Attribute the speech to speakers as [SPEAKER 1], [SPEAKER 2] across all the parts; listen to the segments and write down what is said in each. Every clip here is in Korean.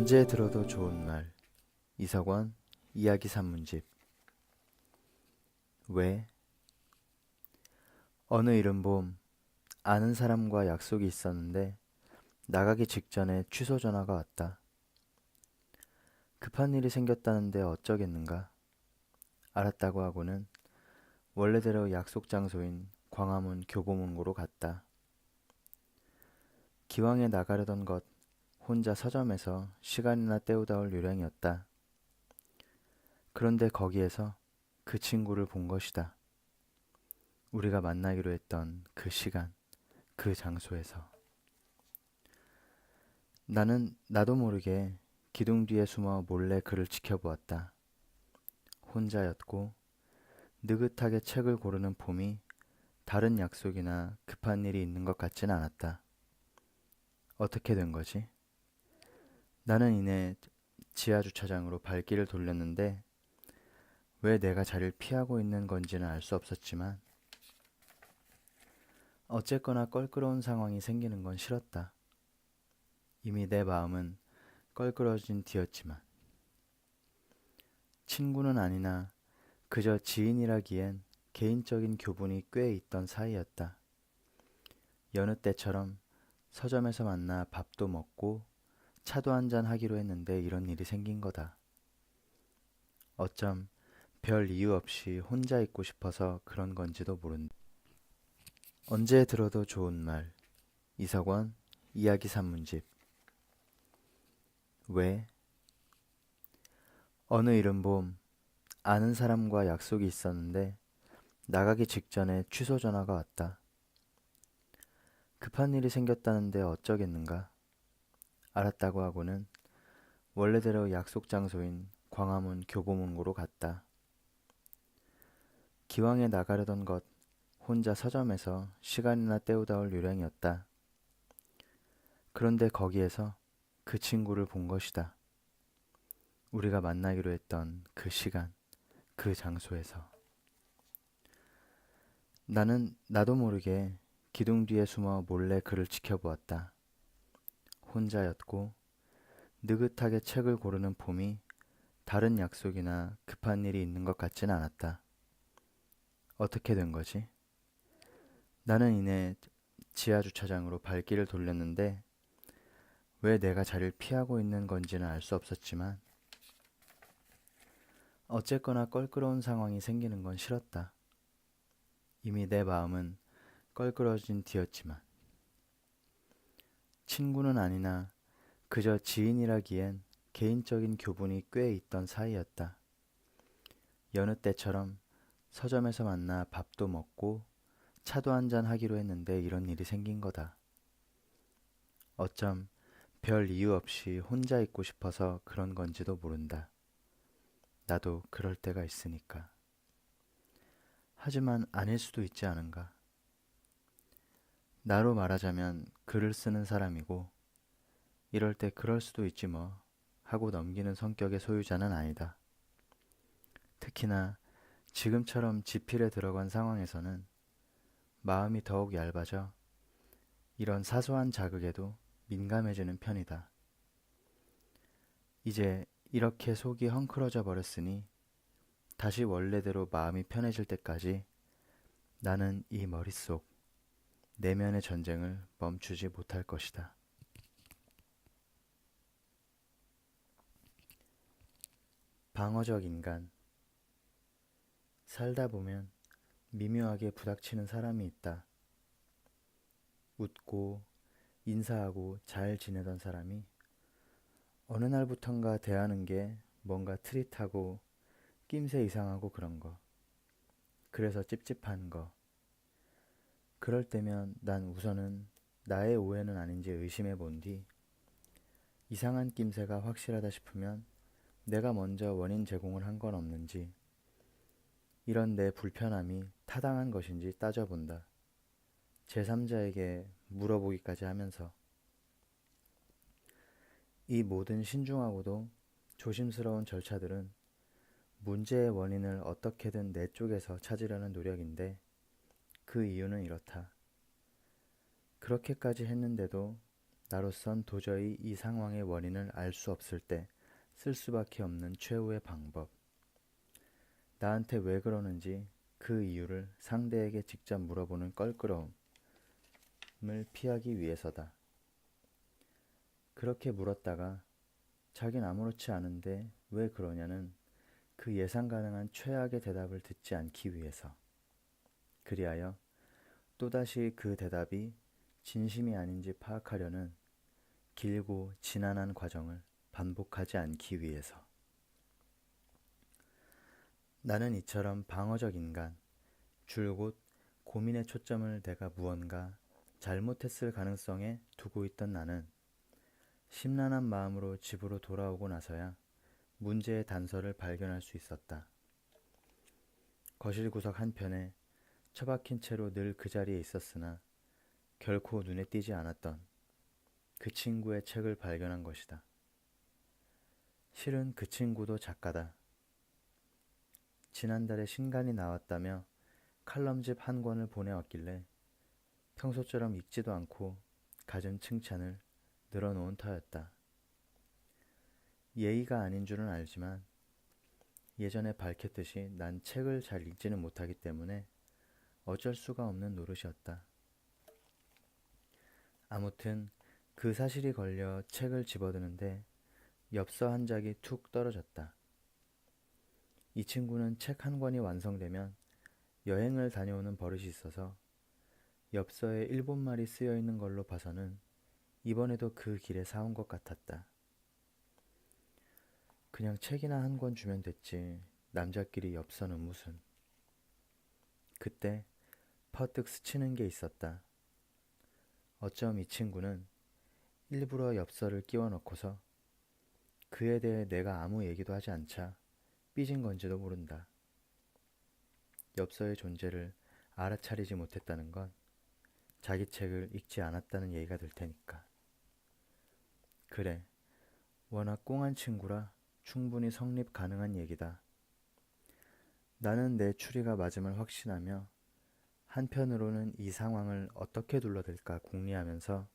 [SPEAKER 1] 언제 들어도 좋은 말. 이석원 이야기 산문집. 왜? 어느 이른 봄 아는 사람과 약속이 있었는데 나가기 직전에 취소 전화가 왔다. 급한 일이 생겼다는데 어쩌겠는가. 알았다고 하고는 원래대로 약속 장소인 광화문 교보문고로 갔다. 기왕에 나가려던 것 혼자 서점에서 시간이나 때우다 올 요량이었다. 그런데 거기에서 그 친구를 본 것이다. 우리가 만나기로 했던 그 시간, 그 장소에서. 나는 나도 모르게 기둥 뒤에 숨어 몰래 그를 지켜보았다. 혼자였고 느긋하게 책을 고르는 봄이 다른 약속이나 급한 일이 있는 것 같진 않았다. 어떻게 된 거지? 나는 이내 지하 주차장으로 발길을 돌렸는데 왜 내가 자리를 피하고 있는 건지는 알 수 없었지만 어쨌거나 껄끄러운 상황이 생기는 건 싫었다. 이미 내 마음은 껄끄러진 뒤였지만 친구는 아니나 그저 지인이라기엔 개인적인 교분이 꽤 있던 사이였다. 여느 때처럼 서점에서 만나 밥도 먹고 차도 한잔 하기로 했는데 이런 일이 생긴 거다. 어쩜 별 이유 없이 혼자 있고 싶어서 그런 건지도 모른다. 언제 들어도 좋은 말. 이석원 이야기 산문집. 왜? 어느 이른 봄 아는 사람과 약속이 있었는데 나가기 직전에 취소 전화가 왔다. 급한 일이 생겼다는데 어쩌겠는가. 알았다고 하고는 원래대로 약속 장소인 광화문 교보문고로 갔다. 기왕에 나가려던 것 혼자 서점에서 시간이나 때우다 올 요량이었다. 그런데 거기에서 그 친구를 본 것이다. 우리가 만나기로 했던 그 시간, 그 장소에서. 나는 나도 모르게 기둥 뒤에 숨어 몰래 그를 지켜보았다. 혼자였고 느긋하게 책을 고르는 봄이 다른 약속이나 급한 일이 있는 것 같진 않았다. 어떻게 된 거지? 나는 이내 지하 주차장으로 발길을 돌렸는데 왜 내가 자리를 피하고 있는 건지는 알 수 없었지만 어쨌거나 껄끄러운 상황이 생기는 건 싫었다. 이미 내 마음은 껄끄러진 뒤였지만 친구는 아니나 그저 지인이라기엔 개인적인 교분이 꽤 있던 사이였다. 여느 때처럼 서점에서 만나 밥도 먹고 차도 한잔 하기로 했는데 이런 일이 생긴 거다. 어쩜 별 이유 없이 혼자 있고 싶어서 그런 건지도 모른다. 나도 그럴 때가 있으니까. 하지만 아닐 수도 있지 않은가. 나로 말하자면 글을 쓰는 사람이고 이럴 때 그럴 수도 있지 뭐 하고 넘기는 성격의 소유자는 아니다. 특히나 지금처럼 지필에 들어간 상황에서는 마음이 더욱 얇아져 이런 사소한 자극에도 민감해지는 편이다. 이제 이렇게 속이 헝클어져 버렸으니 다시 원래대로 마음이 편해질 때까지 나는 이 머릿속, 내면의 전쟁을 멈추지 못할 것이다. 방어적 인간. 살다 보면 미묘하게 부닥치는 사람이 있다. 웃고 인사하고 잘 지내던 사람이 어느 날부턴가 대하는 게 뭔가 트릿하고 낌새 이상하고 그런 거. 그래서 찝찝한 거. 그럴 때면 난 우선은 나의 오해는 아닌지 의심해 본 뒤 이상한 낌새가 확실하다 싶으면 내가 먼저 원인 제공을 한 건 없는지 이런 내 불편함이 타당한 것인지 따져본다. 제3자에게 물어보기까지 하면서 이 모든 신중하고도 조심스러운 절차들은 문제의 원인을 어떻게든 내 쪽에서 찾으려는 노력인데 그 이유는 이렇다. 그렇게까지 했는데도 나로선 도저히 이 상황의 원인을 알 수 없을 때 쓸 수밖에 없는 최후의 방법. 나한테 왜 그러는지 그 이유를 상대에게 직접 물어보는 껄끄러움을 피하기 위해서다. 그렇게 물었다가 자긴 아무렇지 않은데 왜 그러냐는 그 예상 가능한 최악의 대답을 듣지 않기 위해서. 그리하여 또다시 그 대답이 진심이 아닌지 파악하려는 길고 지난한 과정을 반복하지 않기 위해서. 나는 이처럼 방어적 인간, 줄곧 고민의 초점을 내가 무언가 잘못했을 가능성에 두고 있던 나는 심란한 마음으로 집으로 돌아오고 나서야 문제의 단서를 발견할 수 있었다. 거실 구석 한편에 처박힌 채로 늘 그 자리에 있었으나 결코 눈에 띄지 않았던 그 친구의 책을 발견한 것이다. 실은 그 친구도 작가다. 지난달에 신간이 나왔다며 칼럼집 한 권을 보내왔길래 평소처럼 읽지도 않고 갖은 칭찬을 늘어놓은 터였다. 예의가 아닌 줄은 알지만 예전에 밝혔듯이 난 책을 잘 읽지는 못하기 때문에 어쩔 수가 없는 노릇이었다. 아무튼 그 사실이 걸려 책을 집어드는데 엽서 한 장이 툭 떨어졌다. 이 친구는 책 한 권이 완성되면 여행을 다녀오는 버릇이 있어서 엽서에 일본말이 쓰여 있는 걸로 봐서는 이번에도 그 길에 사온 것 같았다. 그냥 책이나 한 권 주면 됐지. 남자끼리 엽서는 무슨. 그때 퍼뜩 스치는 게 있었다. 어쩜 이 친구는 일부러 엽서를 끼워 넣고서 그에 대해 내가 아무 얘기도 하지 않자 삐진 건지도 모른다. 엽서의 존재를 알아차리지 못했다는 건 자기 책을 읽지 않았다는 얘기가 될 테니까. 그래, 워낙 꽁한 친구라 충분히 성립 가능한 얘기다. 나는 내 추리가 맞음을 확신하며 한편으로는 이 상황을 어떻게 둘러댈까 궁리하면서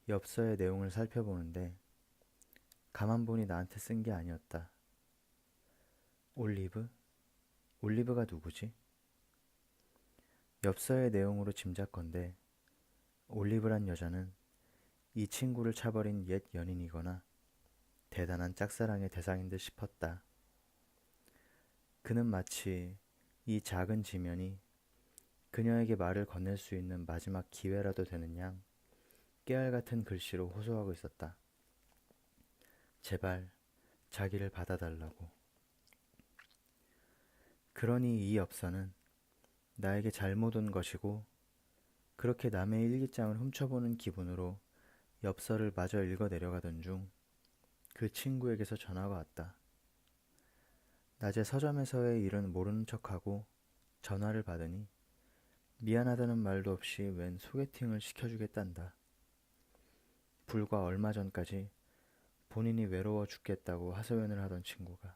[SPEAKER 1] 엽서의 내용을 살펴보는데 가만 보니 나한테 쓴 게 아니었다. 올리브? 올리브가 누구지? 엽서의 내용으로 짐작건대 올리브란 여자는 이 친구를 차버린 옛 연인이거나 대단한 짝사랑의 대상인 듯 싶었다. 그는 마치 이 작은 지면이 그녀에게 말을 건넬 수 있는 마지막 기회라도 되는 양 깨알 같은 글씨로 호소하고 있었다. 제발 자기를 받아달라고. 그러니 이 엽서는 나에게 잘못 온 것이고 그렇게 남의 일기장을 훔쳐보는 기분으로 엽서를 마저 읽어 내려가던 중 그 친구에게서 전화가 왔다. 낮에 서점에서의 일은 모르는 척하고 전화를 받으니 미안하다는 말도 없이 웬 소개팅을 시켜주겠단다. 불과 얼마 전까지 본인이 외로워 죽겠다고 하소연을 하던 친구가.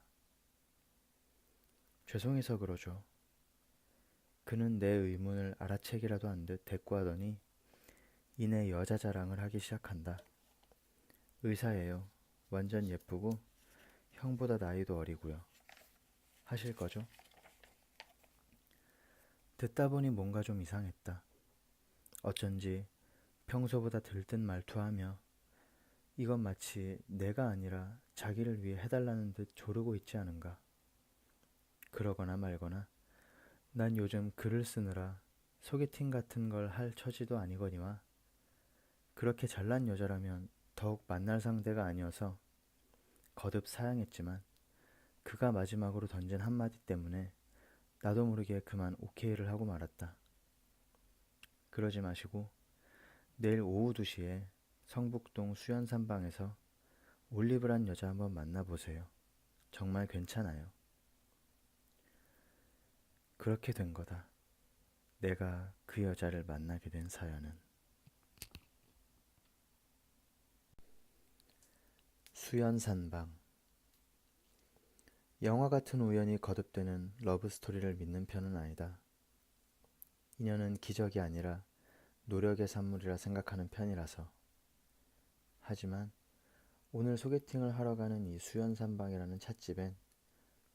[SPEAKER 1] 죄송해서 그러죠. 그는 내 의문을 알아채기라도 한 듯 대꾸하더니 이내 여자 자랑을 하기 시작한다. 의사예요. 완전 예쁘고 형보다 나이도 어리고요. 하실 거죠? 듣다 보니 뭔가 좀 이상했다. 어쩐지 평소보다 들뜬 말투하며 이건 마치 내가 아니라 자기를 위해 해달라는 듯 조르고 있지 않은가. 그러거나 말거나 난 요즘 글을 쓰느라 소개팅 같은 걸 할 처지도 아니거니와 그렇게 잘난 여자라면 더욱 만날 상대가 아니어서 거듭 사양했지만 그가 마지막으로 던진 한마디 때문에 나도 모르게 그만 오케이를 하고 말았다. 그러지 마시고 내일 오후 2시에 성북동 수연산방에서 올리브란 여자 한번 만나보세요. 정말 괜찮아요. 그렇게 된 거다. 내가 그 여자를 만나게 된 사연은. 수연산방. 영화 같은 우연이 거듭되는 러브스토리를 믿는 편은 아니다. 인연은 기적이 아니라 노력의 산물이라 생각하는 편이라서. 하지만 오늘 소개팅을 하러 가는 이 수연산방이라는 찻집엔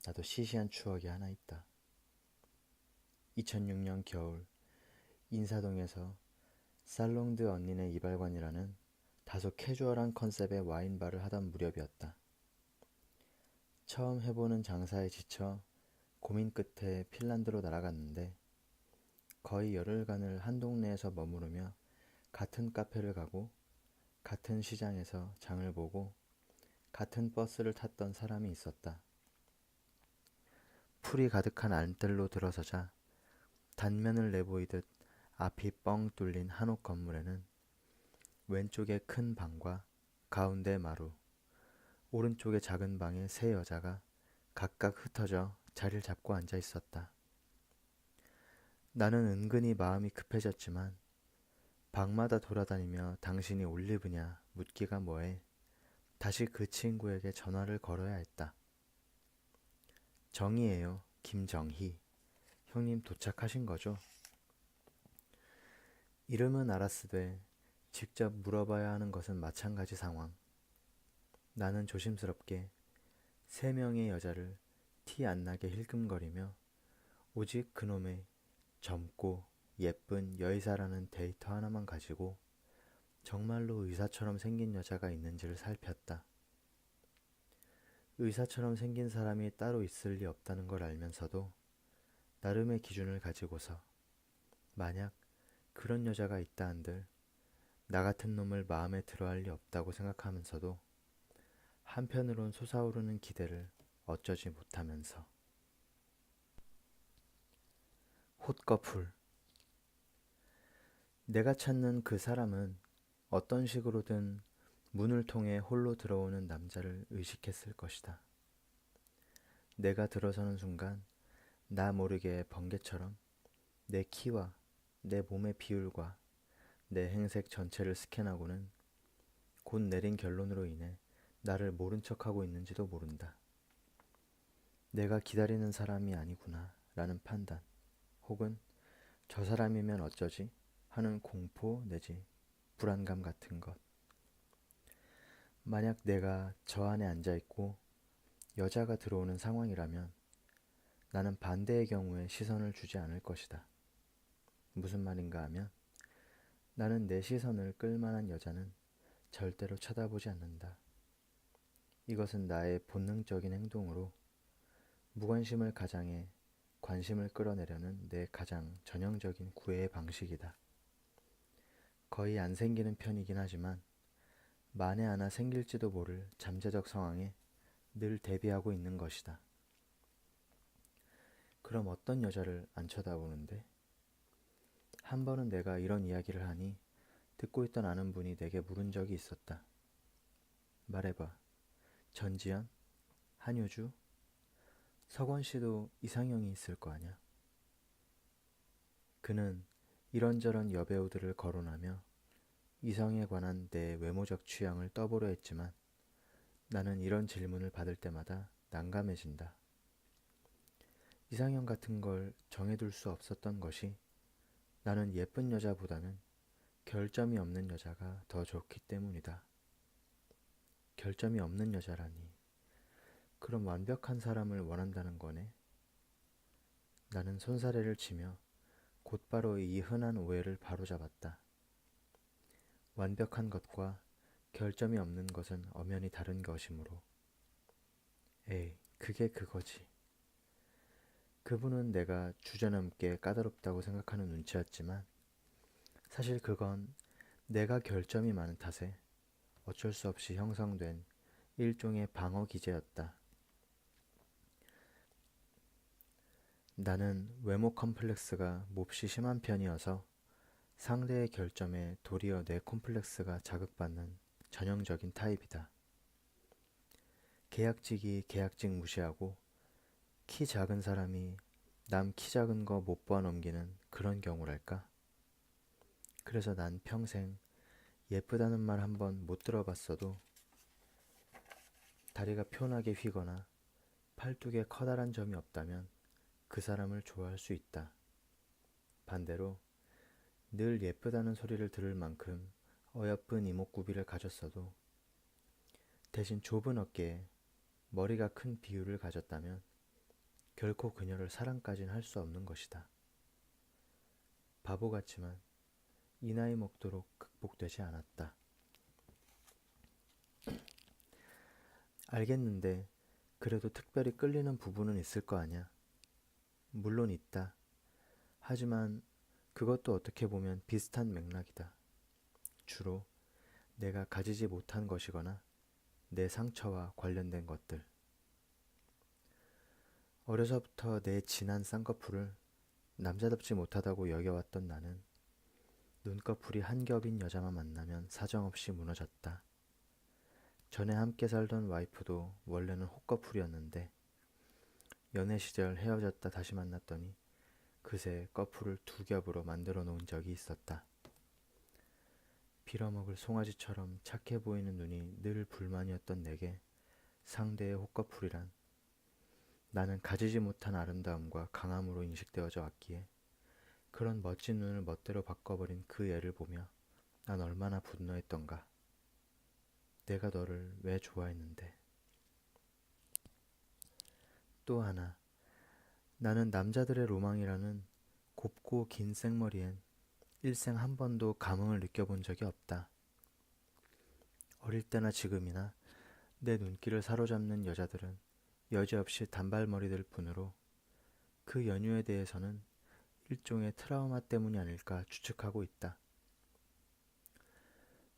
[SPEAKER 1] 나도 시시한 추억이 하나 있다. 2006년 겨울 인사동에서 살롱드 언니네 이발관이라는 다소 캐주얼한 컨셉의 와인바를 하던 무렵이었다. 처음 해보는 장사에 지쳐 고민 끝에 핀란드로 날아갔는데 거의 열흘간을 한 동네에서 머무르며 같은 카페를 가고 같은 시장에서 장을 보고 같은 버스를 탔던 사람이 있었다. 풀이 가득한 안뜰로 들어서자 단면을 내보이듯 앞이 뻥 뚫린 한옥 건물에는 왼쪽에 큰 방과 가운데 마루, 오른쪽에 작은 방에 세 여자가 각각 흩어져 자리를 잡고 앉아 있었다. 나는 은근히 마음이 급해졌지만 방마다 돌아다니며 당신이 올리브냐 묻기가 뭐해 다시 그 친구에게 전화를 걸어야 했다. 정희예요. 김정희. 형님 도착하신 거죠? 이름은 알았으되 직접 물어봐야 하는 것은 마찬가지 상황. 나는 조심스럽게 세 명의 여자를 티 안 나게 힐끔거리며 오직 그놈의 젊고 예쁜 여의사라는 데이터 하나만 가지고 정말로 의사처럼 생긴 여자가 있는지를 살폈다. 의사처럼 생긴 사람이 따로 있을 리 없다는 걸 알면서도 나름의 기준을 가지고서 만약 그런 여자가 있다 한들 나 같은 놈을 마음에 들어할 리 없다고 생각하면서도 한편으론 솟아오르는 기대를 어쩌지 못하면서 헛거풀. 내가 찾는 그 사람은 어떤 식으로든 문을 통해 홀로 들어오는 남자를 의식했을 것이다. 내가 들어서는 순간 나 모르게 번개처럼 내 키와 내 몸의 비율과 내 행색 전체를 스캔하고는 곧 내린 결론으로 인해 나를 모른 척하고 있는지도 모른다. 내가 기다리는 사람이 아니구나 라는 판단 혹은 저 사람이면 어쩌지 하는 공포 내지 불안감 같은 것. 만약 내가 저 안에 앉아있고 여자가 들어오는 상황이라면 나는 반대의 경우에 시선을 주지 않을 것이다. 무슨 말인가 하면 나는 내 시선을 끌만한 여자는 절대로 쳐다보지 않는다. 이것은 나의 본능적인 행동으로 무관심을 가장해 관심을 끌어내려는 내 가장 전형적인 구애의 방식이다. 거의 안 생기는 편이긴 하지만 만에 하나 생길지도 모를 잠재적 상황에 늘 대비하고 있는 것이다. 그럼 어떤 여자를 안 쳐다보는데? 한 번은 내가 이런 이야기를 하니 듣고 있던 아는 분이 내게 물은 적이 있었다. 말해봐. 전지현? 한효주? 석원 씨도 이상형이 있을 거 아냐? 그는 이런저런 여배우들을 거론하며 이성에 관한 내 외모적 취향을 떠보려 했지만 나는 이런 질문을 받을 때마다 난감해진다. 이상형 같은 걸 정해둘 수 없었던 것이 나는 예쁜 여자보다는 결점이 없는 여자가 더 좋기 때문이다. 결점이 없는 여자라니. 그럼 완벽한 사람을 원한다는 거네. 나는 손사래를 치며 곧바로 이 흔한 오해를 바로잡았다. 완벽한 것과 결점이 없는 것은 엄연히 다른 것이므로. 에이, 그게 그거지. 그분은 내가 주저넘게 까다롭다고 생각하는 눈치였지만 사실 그건 내가 결점이 많은 탓에 어쩔 수 없이 형성된 일종의 방어 기제였다. 나는 외모 컴플렉스가 몹시 심한 편이어서 상대의 결점에 도리어 내 콤플렉스가 자극받는 전형적인 타입이다. 계약직이 계약직 무시하고 키 작은 사람이 남 키 작은 거 못 봐 넘기는 그런 경우랄까? 그래서 난 평생 예쁘다는 말 한 번 못 들어봤어도 다리가 편하게 휘거나 팔뚝에 커다란 점이 없다면 그 사람을 좋아할 수 있다. 반대로 늘 예쁘다는 소리를 들을 만큼 어여쁜 이목구비를 가졌어도 대신 좁은 어깨에 머리가 큰 비율을 가졌다면 결코 그녀를 사랑까진 할 수 없는 것이다. 바보 같지만 이 나이 먹도록 극복되지 않았다. 알겠는데 그래도 특별히 끌리는 부분은 있을 거 아냐? 물론 있다. 하지만 그것도 어떻게 보면 비슷한 맥락이다. 주로 내가 가지지 못한 것이거나 내 상처와 관련된 것들. 어려서부터 내 진한 쌍꺼풀을 남자답지 못하다고 여겨왔던 나는 눈꺼풀이 한 겹인 여자만 만나면 사정없이 무너졌다. 전에 함께 살던 와이프도 원래는 호꺼풀이었는데 연애 시절 헤어졌다 다시 만났더니 그새 꺼풀을 두 겹으로 만들어 놓은 적이 있었다. 빌어먹을 송아지처럼 착해 보이는 눈이 늘 불만이었던 내게 상대의 호꺼풀이란 나는 가지지 못한 아름다움과 강함으로 인식되어져 왔기에 그런 멋진 눈을 멋대로 바꿔버린 그 애를 보며 난 얼마나 분노했던가. 내가 너를 왜 좋아했는데. 또 하나, 나는 남자들의 로망이라는 곱고 긴 생머리엔 일생 한 번도 감흥을 느껴본 적이 없다. 어릴 때나 지금이나 내 눈길을 사로잡는 여자들은 여지없이 단발머리들 뿐으로 그 연유에 대해서는 일종의 트라우마 때문이 아닐까 추측하고 있다.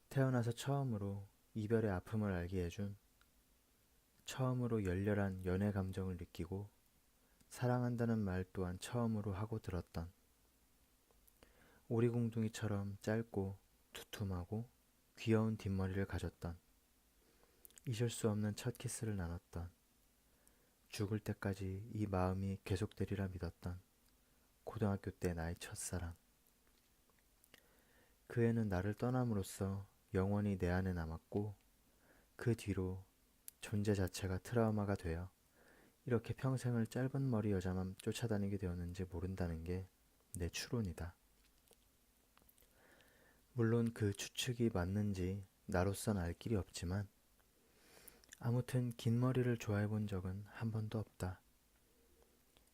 [SPEAKER 1] 태어나서 처음으로 이별의 아픔을 알게 해준, 처음으로 열렬한 연애 감정을 느끼고 사랑한다는 말 또한 처음으로 하고 들었던, 오리궁둥이처럼 짧고 두툼하고 귀여운 뒷머리를 가졌던, 잊을 수 없는 첫 키스를 나눴던, 죽을 때까지 이 마음이 계속되리라 믿었던 고등학교 때 나의 첫사랑. 그 애는 나를 떠남으로써 영원히 내 안에 남았고 그 뒤로 존재 자체가 트라우마가 되어 이렇게 평생을 짧은 머리 여자만 쫓아다니게 되었는지 모른다는 게 내 추론이다. 물론 그 추측이 맞는지 나로선 알 길이 없지만 아무튼 긴 머리를 좋아해 본 적은 한 번도 없다.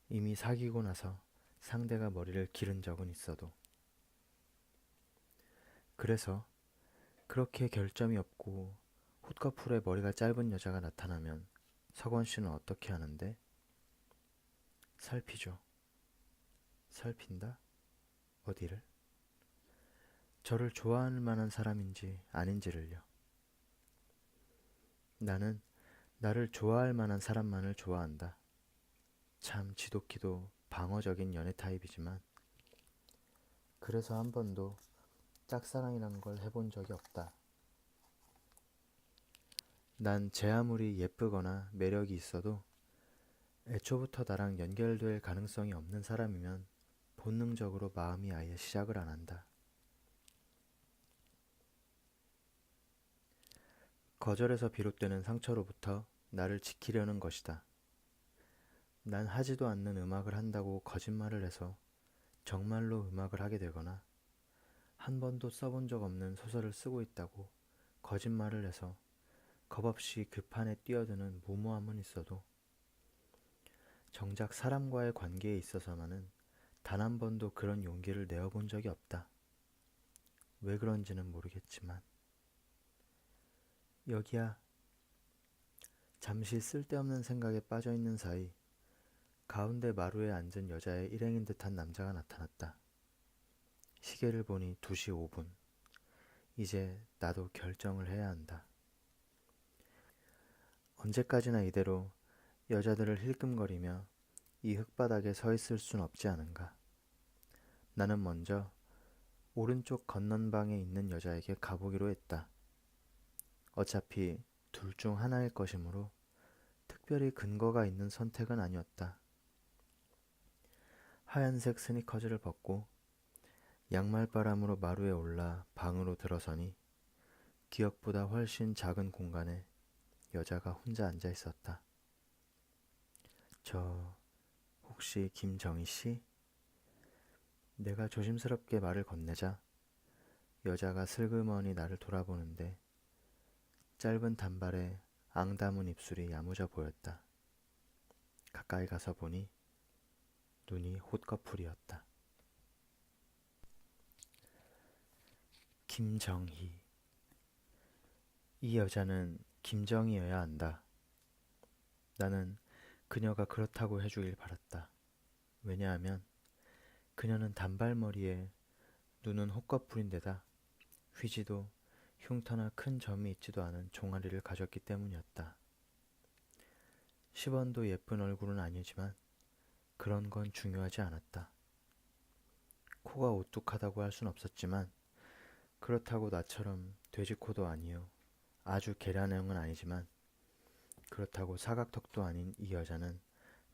[SPEAKER 1] 이미 사귀고 나서 상대가 머리를 기른 적은 있어도. 그래서 그렇게 결점이 없고 헛커플에 머리가 짧은 여자가 나타나면 석원 씨는 어떻게 하는데? 살피죠. 살핀다? 어디를? 저를 좋아할 만한 사람인지 아닌지를요. 나는 나를 좋아할 만한 사람만을 좋아한다. 참 지독히도 방어적인 연애 타입이지만 그래서 한 번도 짝사랑이란 걸 해본 적이 없다. 난 제 아무리 예쁘거나 매력이 있어도 애초부터 나랑 연결될 가능성이 없는 사람이면 본능적으로 마음이 아예 시작을 안 한다. 거절에서 비롯되는 상처로부터 나를 지키려는 것이다. 난 하지도 않는 음악을 한다고 거짓말을 해서 정말로 음악을 하게 되거나 한 번도 써본 적 없는 소설을 쓰고 있다고 거짓말을 해서 겁없이 그 판에 뛰어드는 무모함은 있어도 정작 사람과의 관계에 있어서만은 단 한 번도 그런 용기를 내어본 적이 없다. 왜 그런지는 모르겠지만 여기야. 잠시 쓸데없는 생각에 빠져있는 사이 가운데 마루에 앉은 여자의 일행인 듯한 남자가 나타났다. 시계를 보니 2시 5분. 이제 나도 결정을 해야 한다. 언제까지나 이대로 여자들을 힐끔거리며 이 흙바닥에 서 있을 순 없지 않은가. 나는 먼저 오른쪽 건넌방에 있는 여자에게 가보기로 했다. 어차피 둘 중 하나일 것이므로 특별히 근거가 있는 선택은 아니었다. 하얀색 스니커즈를 벗고 양말바람으로 마루에 올라 방으로 들어서니 기억보다 훨씬 작은 공간에 여자가 혼자 앉아 있었다. 저 혹시 김정희 씨? 내가 조심스럽게 말을 건네자 여자가 슬그머니 나를 돌아보는데 짧은 단발에 앙담은 입술이 야무져 보였다. 가까이 가서 보니 눈이 홑꺼풀이었다. 김정희. 이 여자는 김정희여야 한다. 나는 그녀가 그렇다고 해주길 바랐다. 왜냐하면 그녀는 단발머리에 눈은 헛꺼풀인데다 휘지도 흉터나 큰 점이 있지도 않은 종아리를 가졌기 때문이었다. 10원도 예쁜 얼굴은 아니지만 그런 건 중요하지 않았다. 코가 오뚝하다고 할 순 없었지만 그렇다고 나처럼 돼지코도 아니요. 아주 계란형은 아니지만 그렇다고 사각턱도 아닌 이 여자는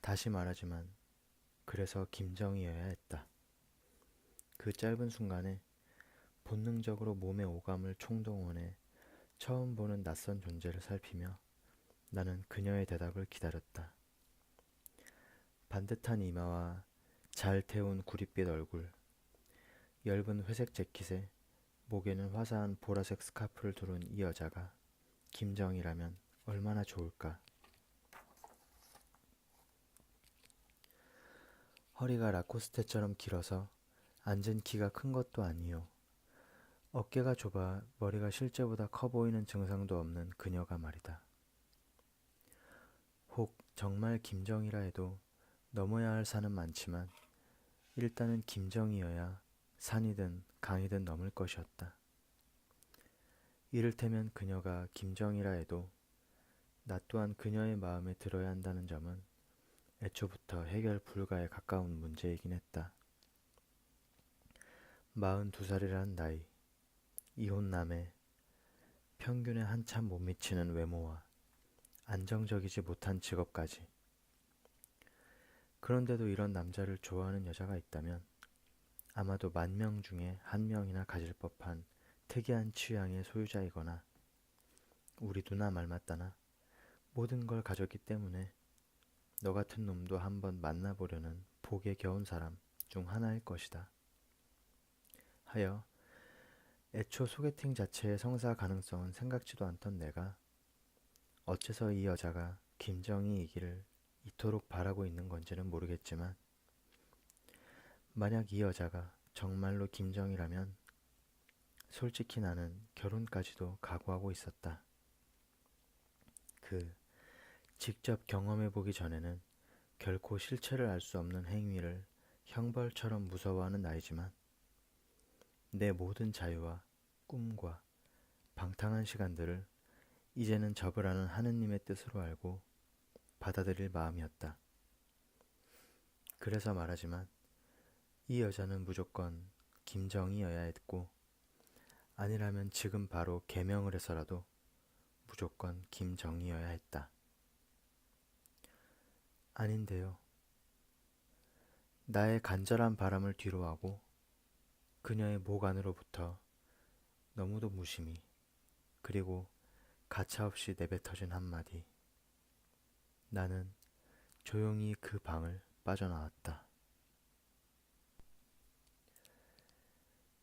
[SPEAKER 1] 다시 말하지만 그래서 김정희여야 했다. 그 짧은 순간에 본능적으로 몸의 오감을 총동원해 처음 보는 낯선 존재를 살피며 나는 그녀의 대답을 기다렸다. 반듯한 이마와 잘 태운 구릿빛 얼굴, 엷은 회색 재킷에 목에는 화사한 보라색 스카프를 두른 이 여자가 김정희라면 얼마나 좋을까. 허리가 라코스테처럼 길어서 앉은 키가 큰 것도 아니요. 어깨가 좁아 머리가 실제보다 커 보이는 증상도 없는 그녀가 말이다. 혹 정말 김정희라 해도 넘어야 할 산은 많지만 일단은 김정희여야 산이든 강이든 넘을 것이었다. 이를테면 그녀가 김정희라 해도 나 또한 그녀의 마음에 들어야 한다는 점은 애초부터 해결 불가에 가까운 문제이긴 했다. 42살이라는 나이, 이혼남에 평균에 한참 못 미치는 외모와 안정적이지 못한 직업까지. 그런데도 이런 남자를 좋아하는 여자가 있다면 아마도 10,000명 중에 1명이나 가질 법한 특이한 취향의 소유자이거나 우리 누나 말 맞다나 모든 걸 가졌기 때문에 너 같은 놈도 한번 만나보려는 복에 겨운 사람 중 하나일 것이다. 하여 애초 소개팅 자체의 성사 가능성은 생각지도 않던 내가 어째서 이 여자가 김정희이기를 이토록 바라고 있는 건지는 모르겠지만 만약 이 여자가 정말로 김정희라면 솔직히 나는 결혼까지도 각오하고 있었다. 그 직접 경험해보기 전에는 결코 실체를 알 수 없는 행위를 형벌처럼 무서워하는 나이지만 내 모든 자유와 꿈과 방탕한 시간들을 이제는 접으라는 하느님의 뜻으로 알고 받아들일 마음이었다. 그래서 말하지만 이 여자는 무조건 김정희여야 했고 아니라면 지금 바로 개명을 해서라도 무조건 김정희여야 했다. 아닌데요. 나의 간절한 바람을 뒤로하고 그녀의 목 안으로부터 너무도 무심히 그리고 가차없이 내뱉어진 한마디. 나는 조용히 그 방을 빠져나왔다.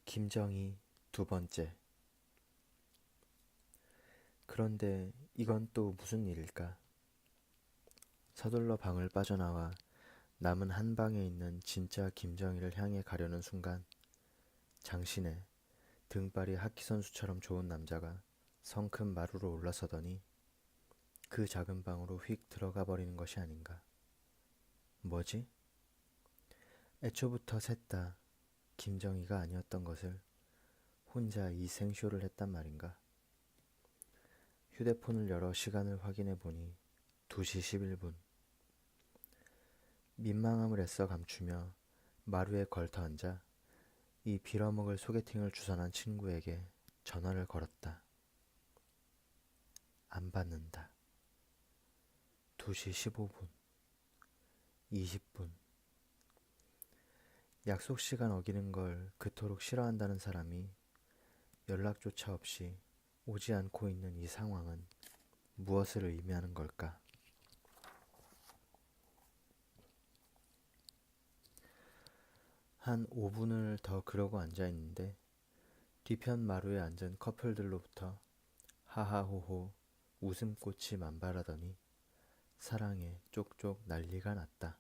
[SPEAKER 1] 김정희 2번째. 그런데 이건 또 무슨 일일까? 서둘러 방을 빠져나와 남은 한 방에 있는 진짜 김정희를 향해 가려는 순간 장신의 등발이 하키 선수처럼 좋은 남자가 성큼 마루로 올라서더니 그 작은 방으로 휙 들어가 버리는 것이 아닌가. 뭐지? 애초부터 셋 다 김정희가 아니었던 것을 혼자 이 생쇼를 했단 말인가. 휴대폰을 열어 시간을 확인해 보니 2시 11분. 민망함을 애써 감추며 마루에 걸터 앉아 이 빌어먹을 소개팅을 주선한 친구에게 전화를 걸었다. 안 받는다. 2시 15분, 20분. 약속 시간 어기는 걸 그토록 싫어한다는 사람이 연락조차 없이 오지 않고 있는 이 상황은 무엇을 의미하는 걸까? 한 5분을 더 그러고 앉아있는데 뒤편 마루에 앉은 커플들로부터 하하호호 웃음꽃이 만발하더니 사랑에 쪽쪽 난리가 났다.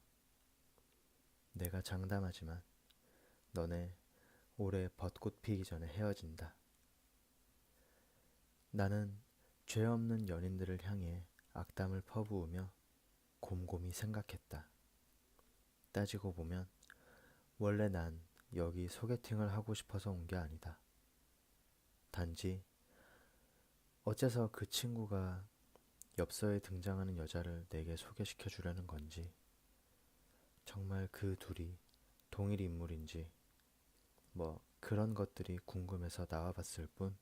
[SPEAKER 1] 내가 장담하지만 너네 올해 벚꽃 피기 전에 헤어진다. 나는 죄 없는 연인들을 향해 악담을 퍼부으며 곰곰이 생각했다. 따지고 보면 원래 난 여기 소개팅을 하고 싶어서 온 게 아니다. 단지 어째서 그 친구가 엽서에 등장하는 여자를 내게 소개시켜 주려는 건지, 정말 그 둘이 동일 인물인지, 뭐 그런 것들이 궁금해서 나와봤을 뿐,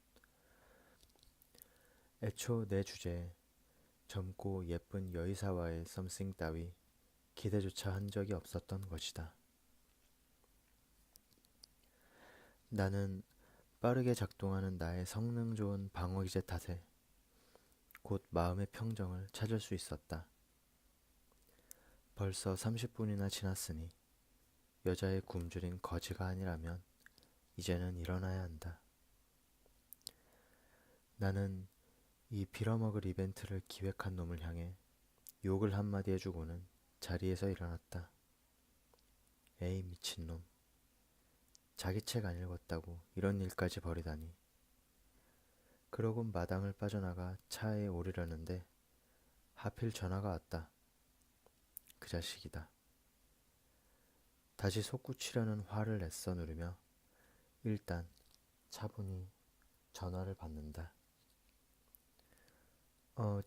[SPEAKER 1] 애초 내 주제에 젊고 예쁜 여의사와의 썸씽 따위 기대조차 한 적이 없었던 것이다. 나는 빠르게 작동하는 나의 성능 좋은 방어기제 탓에 곧 마음의 평정을 찾을 수 있었다. 벌써 30분이나 지났으니 여자의 굶주린 거지가 아니라면 이제는 일어나야 한다. 나는 이 빌어먹을 이벤트를 기획한 놈을 향해 욕을 한마디 해주고는 자리에서 일어났다. 에이 미친놈. 자기 책 안 읽었다고 이런 일까지 벌이다니. 그러곤 마당을 빠져나가 차에 오르려는데 하필 전화가 왔다. 그 자식이다. 다시 솟구치려는 화를 애써 누르며 일단 차분히 전화를 받는다.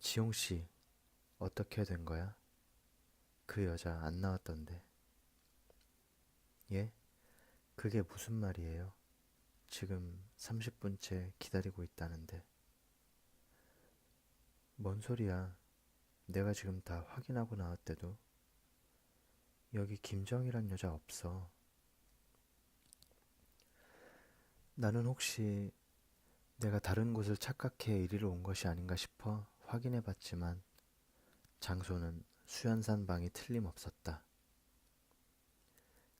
[SPEAKER 1] 지용씨, 어떻게 된 거야? 그 여자 안 나왔던데. 예? 그게 무슨 말이에요? 지금 30분째 기다리고 있다는데. 뭔 소리야? 내가 지금 다 확인하고 나왔대도 여기 김정이란 여자 없어. 나는 혹시 내가 다른 곳을 착각해 이리로 온 것이 아닌가 싶어 확인해 봤지만 장소는 수연산 방이 틀림없었다.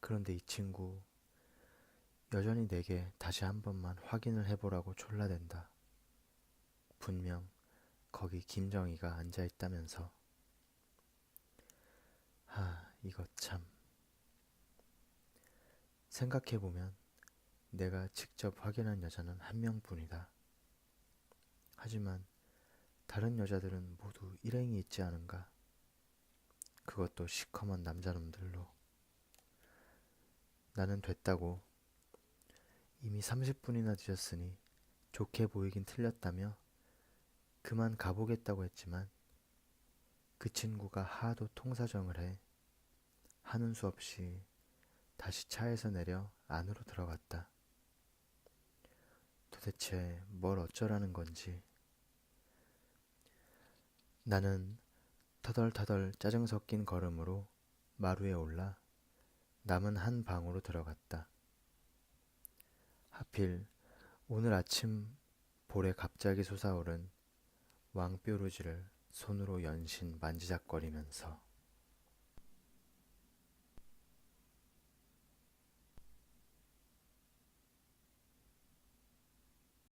[SPEAKER 1] 그런데 이 친구 여전히 내게 다시 한 번만 확인을 해보라고 졸라댄다. 분명 거기 김정희가 앉아있다면서. 이거 참. 생각해보면 내가 직접 확인한 여자는 한 명뿐이다. 하지만 다른 여자들은 모두 일행이 있지 않은가? 그것도 시커먼 남자놈들로. 나는 됐다고. 이미 30분이나 늦었으니 좋게 보이긴 틀렸다며 그만 가보겠다고 했지만 그 친구가 하도 통사정을 해 하는 수 없이 다시 차에서 내려 안으로 들어갔다. 도대체 뭘 어쩌라는 건지. 나는 터덜터덜 짜증 섞인 걸음으로 마루에 올라 남은 한 방으로 들어갔다. 하필 오늘 아침 볼에 갑자기 솟아오른 왕뾰루지를 손으로 연신 만지작거리면서